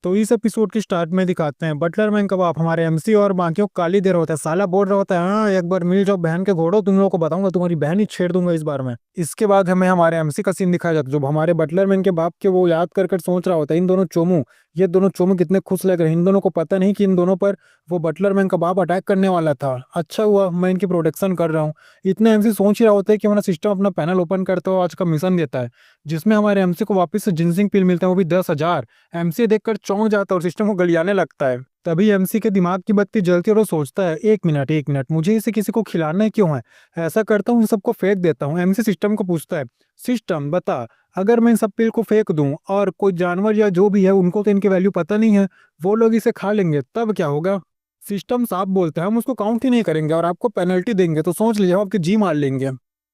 तो इस एपिसोड की स्टार्ट में दिखाते हैं बटलर मैन कबाब हमारे एमसी और बाकियों को गाली दे रहा होता है। साला बोल रहा होता है, हाँ एक बार मिल जाओ बहन के घोड़ो, तुम लोगों को बताऊंगा, तुम्हारी बहन ही छेड़ दूंगा इस बार में। इसके बाद हमें हमारे एमसी का सीन दिखाया जाता है, जो हमारे बटलर मैन के बाप के वो याद कर सोच रहा होता है, इन दोनों चोमू, ये दोनों चोमू कितने खुश लग रहे हैं। इन दोनों को पता नहीं कि इन दोनों पर वो बटलर मैन का बाप अटैक करने वाला था। अच्छा हुआ मैं इनकी प्रोटेक्शन कर रहा हूँ। इतने एमसी सोच ही रहा होता है कि हमारा सिस्टम अपना पैनल ओपन करता है और आज का मिशन देता है, जिसमें हमारे एमसी को वापस से जिंसिंग पिल मिलता है, वो भी 10,000। एमसी देखकर चौंक जाता है और सिस्टम को गलियाने लगता है। तभी एमसी के दिमाग की बत्ती जलती है और वो सोचता है, एक मिनट मुझे इसे किसी को खिलाना क्यों है। ऐसा करता हूँ इन सबको फेंक देता हूँ। एमसी सिस्टम को पूछता है, सिस्टम बता, अगर मैं इन सब पिल को फेंक दूं और कोई जानवर या जो भी है, उनको तो इनकी वैल्यू पता नहीं है, वो लोग इसे खा लेंगे, तब क्या होगा। सिस्टम साफ बोलते हैं, हम उसको काउंट ही नहीं करेंगे और आपको पेनल्टी देंगे, तो सोच लीजिए हम आपकी जी मार लेंगे।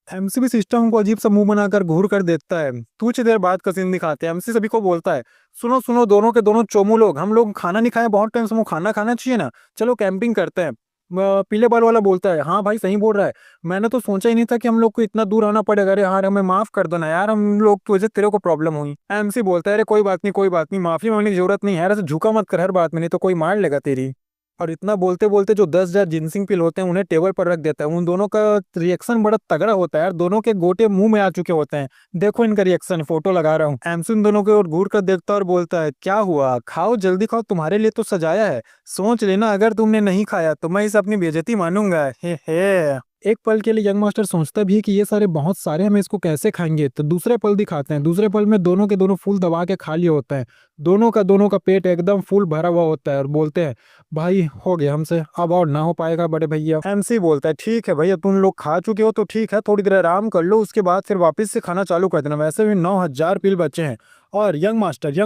एमसी सिस्टम को अजीब सा मुंह बनाकर घूर कर देखता है। कुछ देर बाद का सीन दिखाते हैं। एमसी सभी को बोलता है, सुनो सुनो दोनों के दोनों चोमू लोग, हम लोग खाना नहीं खाए बहुत टाइम से, वो खाना खाना चाहिए ना, चलो कैंपिंग करते हैं। पीले बाल वाला बोलता है, हाँ भाई सही बोल रहा है, मैंने तो सोचा ही नहीं था कि हम लोग को इतना दूर आना पड़ेगा। अरे यार हमें माफ कर दो ना यार, हम लोग की वजह से तेरे को प्रॉब्लम हुई। एमसी बोलता है, अरे कोई बात नहीं कोई बात नहीं, माफी मांगने की जरूरत नहीं है यार, ऐसे झुका मत कर हर बात में, नहीं तो कोई मार लेगा तेरी। और इतना बोलते बोलते जो 10,000 जिनसिंग पिल होते हैं उन्हें टेबल पर रख देता है। उन दोनों का रिएक्शन बड़ा तगड़ा होता है यार, दोनों के गोटे मुंह में आ चुके होते हैं। देखो इनका रिएक्शन, फोटो लगा रहा हूँ। एमसी उन दोनों के ओर घूर कर देखता है और बोलता है, क्या हुआ, खाओ जल्दी खाओ, तुम्हारे लिए तो सजाया है, सोच लेना अगर तुमने नहीं खाया तो मैं इसे अपनी बेइज्जती मानूंगा। हे। एक पल के लिए यंग मास्टर सोचता भी है कि ये सारे बहुत सारे, हम इसको कैसे खाएंगे। तो दूसरे पल दिखाते हैं, दूसरे पल में दोनों के दोनों फूल दबा के खा लिए होते हैं। दोनों का पेट एकदम फुल भरा हुआ होता है और बोलते हैं, भाई हो गया हमसे, अब और ना हो पाएगा बड़े भैया। एमसी बोलता है, ठीक है भैया तुम लोग खा चुके हो तो ठीक है, थोड़ी देर आराम कर लो, उसके बाद फिर वापस से खाना चालू कर देना, वैसे भी 9,000 पिल बचे हैं। और यंग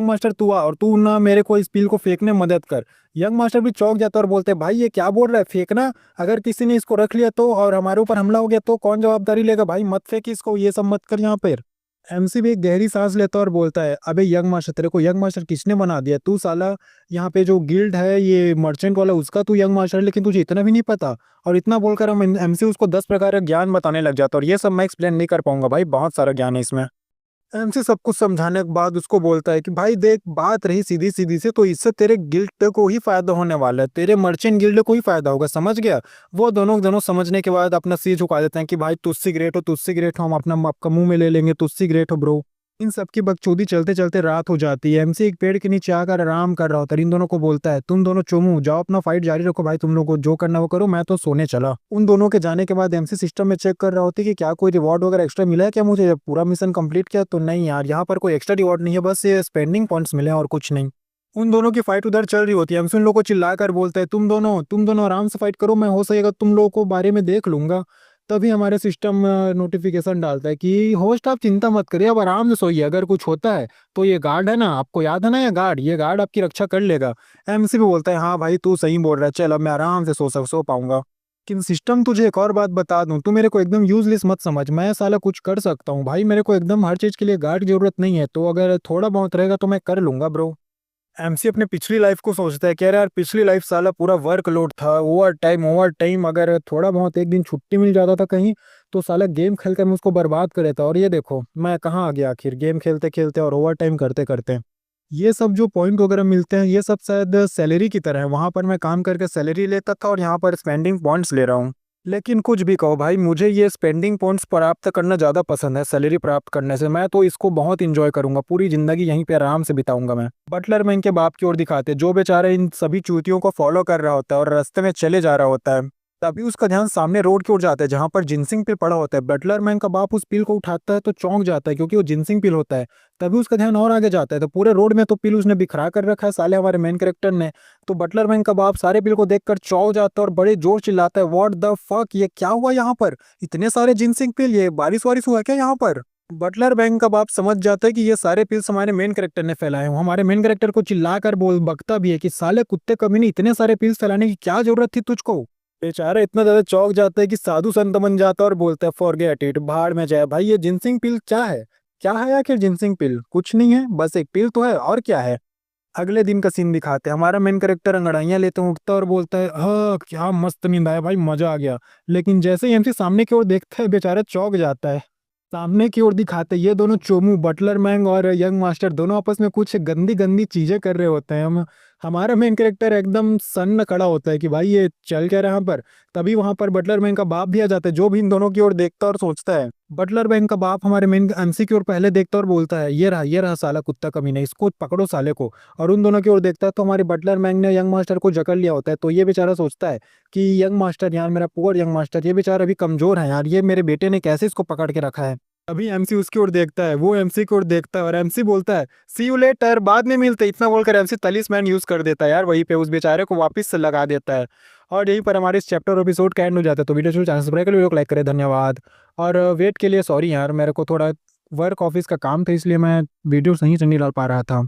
मास्टर तू आ और तू ना मेरे को इस पिल को फेंकने में मदद कर। यंग मास्टर भी चौंक जाता है और बोलते हैं, भाई ये क्या बोल रहा है, फेंकना, अगर किसी ने इसको रख लिया तो और हमारे ऊपर हमला हो गया तो कौन जवाबदारी लेगा, भाई मत फेंक इसको, ये सब मत कर यहाँ पर। एमसी भी एक गहरी सांस लेता और बोलता है, अबे यंग मास्टर, तेरे को यंग मास्टर किसने बना दिया, तू साला यहाँ पे जो गिल्ड है ये मर्चेंट वाला, उसका तू यंग मास्टर है, लेकिन तुझे इतना भी नहीं पता। और इतना बोलकर हम एमसी उसको 10 प्रकार का ज्ञान बताने लग जाता है, और ये सब मैं एक्सप्लेन नहीं कर पाऊंगा भाई, बहुत सारा ज्ञान है इसमें। एमसी सब कुछ समझाने के बाद उसको बोलता है कि भाई देख, बात रही सीधी सीधी से, तो इससे तेरे गिल्ड को ही फायदा होने वाला है, तेरे मर्चेंट गिल्ड को ही फायदा होगा, समझ गया। वो दोनों दोनों समझने के बाद अपना सिर झुका देते हैं कि भाई तुझसे ग्रेट हो, तुझसे ग्रेट हो, हम अपना आपका मुंह में ले लेंगे, तुझसे ग्रेट हो ब्रो। इन सब की बकचोदी चलते चलते रात हो जाती है। एमसी एक पेड़ के नीचे आकर आराम कर रहा होता है। इन दोनों को बोलता है, तुम दोनों चोमू जाओ अपना फाइट जारी रखो भाई, तुम लोग को जो करना वो करो, मैं तो सोने चला। उन दोनों के जाने के बाद एमसी सिस्टम में चेक कर रहा होता है कि क्या कोई रिवॉर्ड वगैरह एक्स्ट्रा मिला है क्या मुझे, जब पूरा मिशन कंप्लीट किया तो नहीं यार, यहाँ पर कोई एक्स्ट्रा रिवॉर्ड नहीं है, बस ये स्पेंडिंग पॉइंट्स मिले और कुछ नहीं। उन दोनों की फाइट उधर चल रही होती है। एमसी उन लोगों को चिल्ला कर बोलता है, तुम दोनों आराम से फाइट करो, मैं हो सकेगा तुम लोगों को बारे में देख लूंगा। तभी हमारे सिस्टम नोटिफिकेशन डालता है कि होस्ट आप चिंता मत करिए, अब आराम से सोइए, अगर कुछ होता है तो ये गार्ड है ना, आपको याद है ना, ये गार्ड आपकी रक्षा कर लेगा। एमसी भी बोलता है, हाँ भाई तू सही बोल रहा है, चल अब मैं आराम से सो पाऊंगा। लेकिन सिस्टम, तुझे एक और बात बता दूं, तू मेरे को एकदम यूजलेस मत समझ, मैं साला कुछ कर सकता हूँ भाई, मेरे को एकदम हर चीज के लिए गार्ड की जरूरत नहीं है, तो अगर थोड़ा बहुत रहेगा तो मैं कर लूंगा ब्रो। एमसी अपने पिछली लाइफ को सोचता है, कह रहा है यार पिछली लाइफ साला पूरा वर्कलोड था, ओवर टाइम, अगर थोड़ा बहुत एक दिन छुट्टी मिल जाता था कहीं, तो साला गेम खेल कर मैं उसको बर्बाद कर देता। और ये देखो मैं कहाँ आ गया आखिर, गेम खेलते खेलते और ओवर टाइम करते करते। ये सब जो पॉइंट वगैरह मिलते हैं ये सब शायद सैलरी की तरह है, वहां पर मैं काम करके सैलरी लेता था और यहाँ पर स्पेंडिंग पॉइंट्स ले रहा हूँ। लेकिन कुछ भी कहो भाई, मुझे ये स्पेंडिंग पॉइंट्स प्राप्त करना ज़्यादा पसंद है सैलरी प्राप्त करने से। मैं तो इसको बहुत इंजॉय करूंगा, पूरी जिंदगी यहीं पे आराम से बिताऊंगा मैं। बटलर में इनके बाप की ओर दिखाते, जो बेचारा इन सभी चूतियों को फॉलो कर रहा होता है और रास्ते में चले जा रहा होता है। तभी उसका ध्यान सामने रोड की ओर जाता है, जहां पर जिनसिंग पिल पड़ा होता है। बटलर मैन का बाप उस पिल को उठाता है तो चौंक जाता है, क्योंकि वो जिनसिंग पिल होता है। तभी उसका ध्यान और आगे जाता है, तो पूरे रोड में तो पिल उसने बिखरा कर रखा है साले हमारे मेन कैरेक्टर ने। तो बटलर मैन का बाप सारे पिल को देखकर चौंक जाता है और बड़े जोर चिल्लाता है, व्हाट द फक, ये क्या हुआ यहाँ पर, इतने सारे जिनसिंग पिल, ये बारिश वारिश हुआ क्या यहाँ पर। बटलर बैंक का बाप समझ जाता है कि ये सारे पिल्स हमारे मेन कैरेक्टर ने फैलाए हैं। हमारे मेन कैरेक्टर को चिल्ला कर बोल बकता भी है कि साले कुत्ते कमीने, इतने सारे पिल्स फैलाने की क्या जरूरत थी तुझको। बेचारा इतना ज्यादा चौंक जाता है कि साधु संत बन जाता है और बोलता है, फॉरगेट इट, भाड़ में जाए भाई, ये जिनसिंग पिल क्या है, क्या है आखिर जिनसिंग पिल, कुछ नहीं है, बस एक पिल तो है, और क्या है। अगले दिन का सीन दिखाते हैं, हमारा मेन कैरेक्टर अंगड़ाइयां लेते हुए उठता है और बोलता है, हाँ क्या मस्त नींद आया भाई, मजा आ गया। लेकिन जैसे ही एमसी सामने की ओर देखता है बेचारा चौंक जाता है। सामने की ओर दिखाते ये दोनों चोमू बटलर मैंग और यंग मास्टर दोनों आपस में कुछ गंदी गंदी चीजें कर रहे होते हैं। हम हमारा मेन कैरेक्टर एकदम सन्न खड़ा होता है कि भाई ये चल क्या रहा है यहाँ पर। तभी वहां पर बटलर मैंग का बाप भी आ जाता है, जो भी इन दोनों की ओर देखता और सोचता है। बटलर मैंग का बाप हमारे मेन एमसी की ओर पहले देखता और बोलता है, ये रहा साला कुत्ता कमीना, इसको पकड़ो साले को। और उन दोनों की ओर देखता है तो हमारे बटलर मैंग ने यंग मास्टर को जकड़ लिया होता है। तो ये बेचारा सोचता है कि यंग मास्टर यार, मेरा पुअर यंग मास्टर, ये बेचारा अभी कमजोर है यार, ये मेरे बेटे ने कैसे इसको पकड़ के रखा है। अभी एमसी उसकी ओर देखता है, वो एमसी की ओर देखता है और एमसी बोलता है सी यू लेटर, बाद में मिलते। इतना बोलकर एमसी तलिस्मैन यूज कर देता है यार, वहीं पे उस बेचारे को वापस से लगा देता है। और यहीं पर हमारे इस चैप्टर एपिसोड का एंड हो जाता है। तो वीडियो चैनल सब्सक्राइब कर वीडियो को लाइक करें, धन्यवाद। और वेट के लिए सॉरी यार, मेरे को थोड़ा वर्क ऑफिस का काम था, इसलिए मैं वीडियो सही से नहीं डाल पा रहा था।